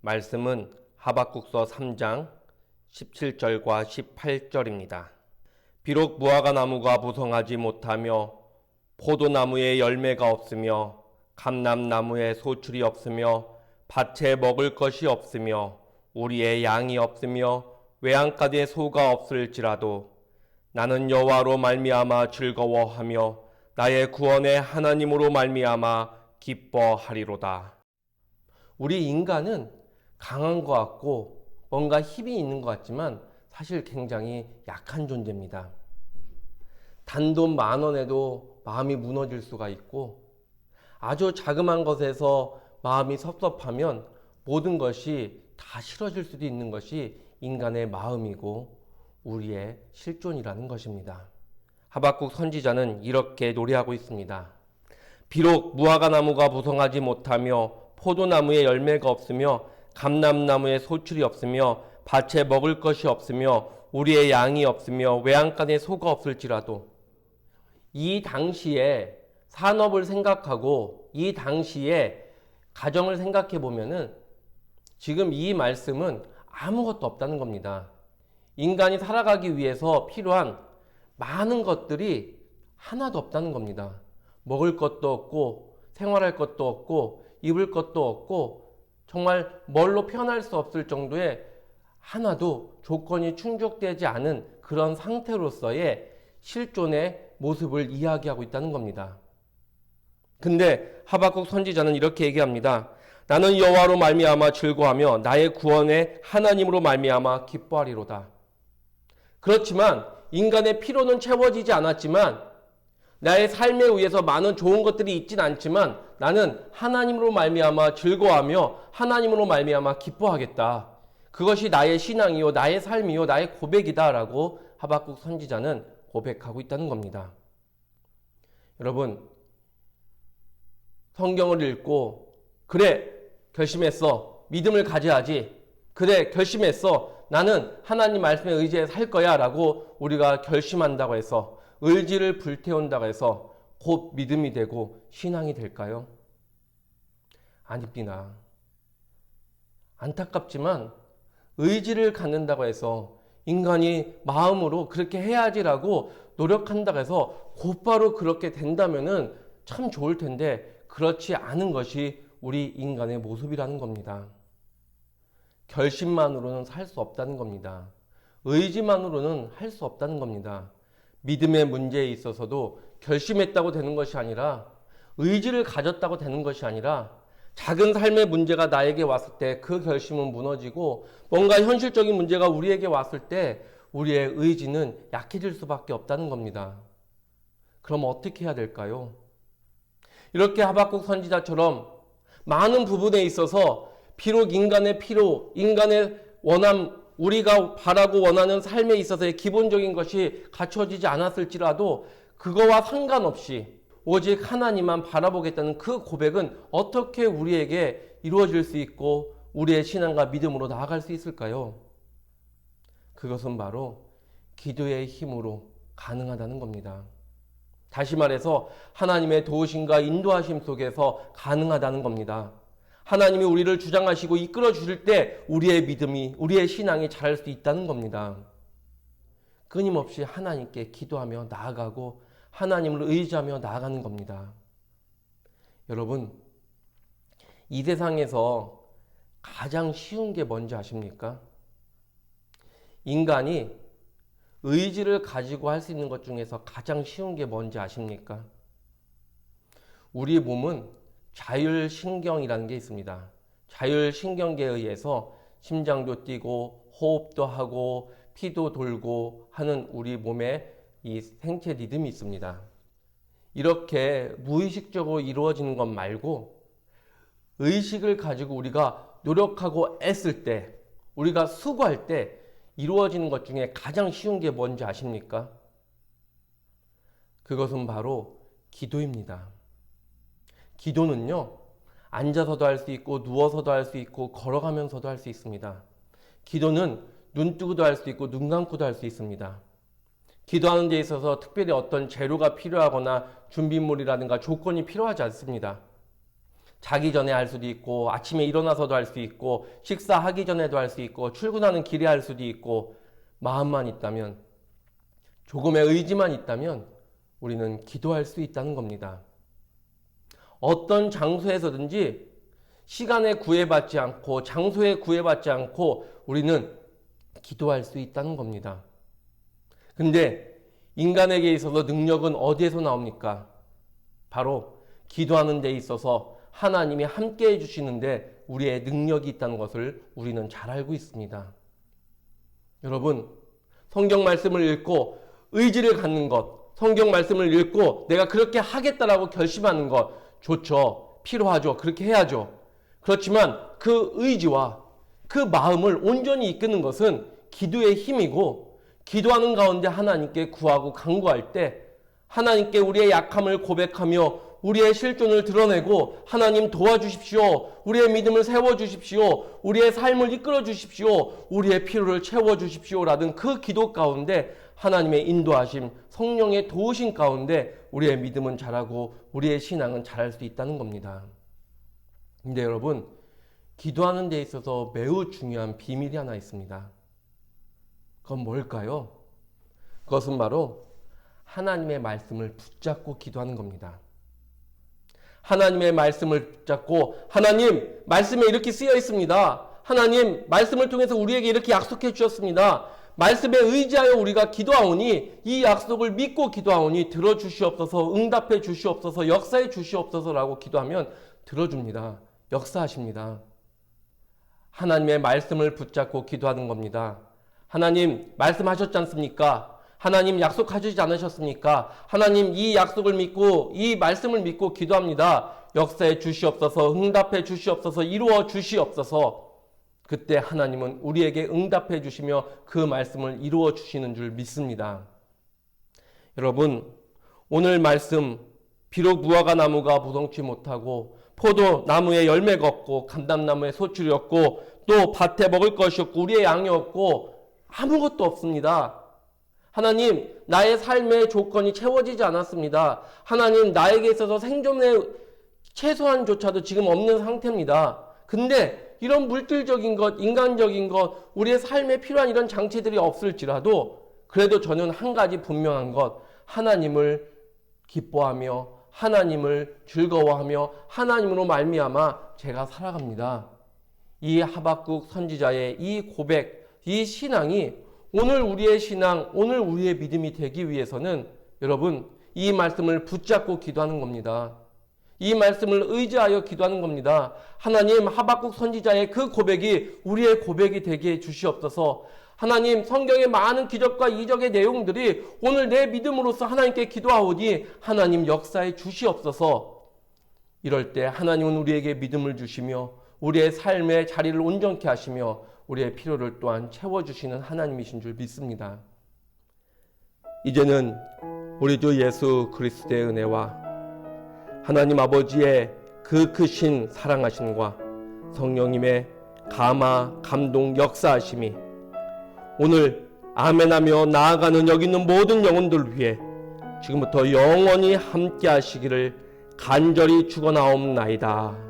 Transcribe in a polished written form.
말씀은 하박국서 3장 17절과 18절입니다. 비록 무화과 나무가 무성하지 못하며 포도나무에 열매가 없으며 감람나무에 소출이 없으며 밭에 먹을 것이 없으며 우리의 양이 없으며 외양간에 소가 없을지라도 나는 여호와로 말미암아 즐거워하며 나의 구원의 하나님으로 말미암아 기뻐하리로다. 우리 인간은 강한 것 같고 뭔가 힘이 있는 것 같지만 사실 굉장히 약한 존재입니다. 단돈 10,000원에도 마음이 무너질 수가 있고 아주 자그마한 것에서 마음이 섭섭하면 모든 것이 다 싫어질 수도 있는 것이 인간의 마음이고 우리의 실존이라는 것입니다. 하박국 선지자는 이렇게 노래하고 있습니다. 비록 무화과 나무가 무성하지 못하며 포도나무에 열매가 없으며 감람나무에 소출이 없으며 밭에 먹을 것이 없으며 우리의 양이 없으며 외양간에 소가 없을지라도 이 당시에 산업을 생각하고 이 당시에 가정을 생각해 보면은 지금 이 말씀은 아무것도 없다는 겁니다. 인간이 살아가기 위해서 필요한 많은 것들이 하나도 없다는 겁니다. 먹을 것도 없고 생활할 것도 없고 입을 것도 없고 정말 뭘로 표현할 수 없을 정도의 하나도 조건이 충족되지 않은 그런 상태로서의 실존의 모습을 이야기하고 있다는 겁니다. 근데 하박국 선지자는 이렇게 얘기합니다. 나는 여호와로 말미암아 즐거워하며 나의 구원의 하나님으로 말미암아 기뻐하리로다. 그렇지만 인간의 필요는 채워지지 않았지만 나의 삶에 의해서 많은 좋은 것들이 있진 않지만 나는 하나님으로 말미암아 즐거워하며 하나님으로 말미암아 기뻐하겠다. 그것이 나의 신앙이요 나의 삶이요 나의 고백이다라고 하박국 선지자는 고백하고 있다는 겁니다. 여러분, 성경을 읽고 그래 결심했어 믿음을 가져야지 그래 결심했어 나는 하나님 말씀에 의지해 살 거야 라고 우리가 결심한다고 해서 의지를 불태운다고 해서 곧 믿음이 되고 신앙이 될까요? 아닙니다. 안타깝지만 의지를 갖는다고 해서 인간이 마음으로 그렇게 해야지라고 노력한다고 해서 곧바로 그렇게 된다면은 참 좋을 텐데 그렇지 않은 것이 우리 인간의 모습이라는 겁니다. 결심만으로는 살 수 없다는 겁니다. 의지만으로는 할 수 없다는 겁니다. 믿음의 문제에 있어서도 결심했다고 되는 것이 아니라 의지를 가졌다고 되는 것이 아니라 작은 삶의 문제가 나에게 왔을 때 그 결심은 무너지고 뭔가 현실적인 문제가 우리에게 왔을 때 우리의 의지는 약해질 수밖에 없다는 겁니다. 그럼 어떻게 해야 될까요? 이렇게 하박국 선지자처럼 많은 부분에 있어서 비록 인간의 필요, 인간의 원함, 우리가 바라고 원하는 삶에 있어서의 기본적인 것이 갖춰지지 않았을지라도 그거와 상관없이 오직 하나님만 바라보겠다는 그 고백은 어떻게 우리에게 이루어질 수 있고 우리의 신앙과 믿음으로 나아갈 수 있을까요? 그것은 바로 기도의 힘으로 가능하다는 겁니다. 다시 말해서 하나님의 도우심과 인도하심 속에서 가능하다는 겁니다. 하나님이 우리를 주장하시고 이끌어 주실 때 우리의 믿음이, 우리의 신앙이 자랄 수 있다는 겁니다. 끊임없이 하나님께 기도하며 나아가고 하나님을 의지하며 나아가는 겁니다. 여러분, 이 세상에서 가장 쉬운 게 뭔지 아십니까? 인간이 의지를 가지고 할 수 있는 것 중에서 가장 쉬운 게 뭔지 아십니까? 우리 몸은 자율신경이라는 게 있습니다. 자율신경계에 의해서 심장도 뛰고 호흡도 하고 피도 돌고 하는 우리 몸의 이 생체 리듬이 있습니다. 이렇게 무의식적으로 이루어지는 것 말고 의식을 가지고 우리가 노력하고 애쓸 때, 우리가 수고할 때 이루어지는 것 중에 가장 쉬운 게 뭔지 아십니까? 그것은 바로 기도입니다. 기도는요, 앉아서도 할 수 있고 누워서도 할 수 있고 걸어가면서도 할 수 있습니다. 기도는 눈 뜨고도 할 수 있고 눈 감고도 할 수 있습니다. 기도하는 데 있어서 특별히 어떤 재료가 필요하거나 준비물이라든가 조건이 필요하지 않습니다. 자기 전에 할 수도 있고, 아침에 일어나서도 할 수 있고, 식사하기 전에도 할 수 있고, 출근하는 길에 할 수도 있고, 마음만 있다면, 조금의 의지만 있다면 우리는 기도할 수 있다는 겁니다. 어떤 장소에서든지 시간에 구애받지 않고 장소에 구애받지 않고 우리는 기도할 수 있다는 겁니다. 근데 인간에게 있어서 능력은 어디에서 나옵니까? 바로 기도하는 데 있어서 하나님이 함께 해주시는데 우리의 능력이 있다는 것을 우리는 잘 알고 있습니다. 여러분, 성경 말씀을 읽고 의지를 갖는 것, 성경 말씀을 읽고 내가 그렇게 하겠다라고 결심하는 것 좋죠. 필요하죠. 그렇게 해야죠. 그렇지만 그 의지와 그 마음을 온전히 이끄는 것은 기도의 힘이고, 기도하는 가운데 하나님께 구하고 간구할 때 하나님께 우리의 약함을 고백하며 우리의 실존을 드러내고 하나님 도와주십시오. 우리의 믿음을 세워주십시오. 우리의 삶을 이끌어주십시오. 우리의 필요를 채워주십시오. 라든 그 기도 가운데 하나님의 인도하심, 성령의 도우심 가운데 우리의 믿음은 자라고 우리의 신앙은 자랄 수 있다는 겁니다. 근데 여러분, 기도하는 데 있어서 매우 중요한 비밀이 하나 있습니다. 그건 뭘까요? 그것은 바로 하나님의 말씀을 붙잡고 기도하는 겁니다. 하나님의 말씀을 붙잡고, 하나님 말씀에 이렇게 쓰여 있습니다. 하나님 말씀을 통해서 우리에게 이렇게 약속해 주셨습니다. 말씀에 의지하여 우리가 기도하오니 이 약속을 믿고 기도하오니 들어주시옵소서, 응답해 주시옵소서, 역사해 주시옵소서라고 기도하면 들어줍니다. 역사하십니다. 하나님의 말씀을 붙잡고 기도하는 겁니다. 하나님 말씀하셨지 않습니까? 하나님 약속하시지 않으셨습니까? 하나님 이 약속을 믿고 이 말씀을 믿고 기도합니다. 역사해 주시옵소서, 응답해 주시옵소서, 이루어 주시옵소서. 그때 하나님은 우리에게 응답해 주시며 그 말씀을 이루어 주시는 줄 믿습니다. 여러분, 오늘 말씀, 비록 무화과 나무가 무성치 못하고 포도나무에 열매가 없고 감람나무에 소출이 없고 또 밭에 먹을 것이 없고 우리의 양이 없고 아무것도 없습니다. 하나님, 나의 삶의 조건이 채워지지 않았습니다. 하나님, 나에게 있어서 생존의 최소한조차도 지금 없는 상태입니다. 근데 이런 물질적인 것, 인간적인 것, 우리의 삶에 필요한 이런 장치들이 없을지라도 그래도 저는 한 가지 분명한 것, 하나님을 기뻐하며 하나님을 즐거워하며 하나님으로 말미암아 제가 살아갑니다. 이 하박국 선지자의 이 고백, 이 신앙이 오늘 우리의 신앙, 오늘 우리의 믿음이 되기 위해서는 여러분, 이 말씀을 붙잡고 기도하는 겁니다. 이 말씀을 의지하여 기도하는 겁니다. 하나님, 하박국 선지자의 그 고백이 우리의 고백이 되게 해 주시옵소서. 하나님, 성경의 많은 기적과 이적의 내용들이 오늘 내 믿음으로서 하나님께 기도하오니 하나님 역사에 주시옵소서. 이럴 때 하나님은 우리에게 믿음을 주시며 우리의 삶의 자리를 온전케 하시며 우리의 필요를 또한 채워주시는 하나님이신 줄 믿습니다. 이제는 우리 주 예수 그리스도의 은혜와 하나님 아버지의 그 크신 사랑하심과 성령님의 감화, 감동, 역사하심이 오늘 아멘하며 나아가는 여기 있는 모든 영혼들 위해 지금부터 영원히 함께 하시기를 간절히 축원하옵나이다.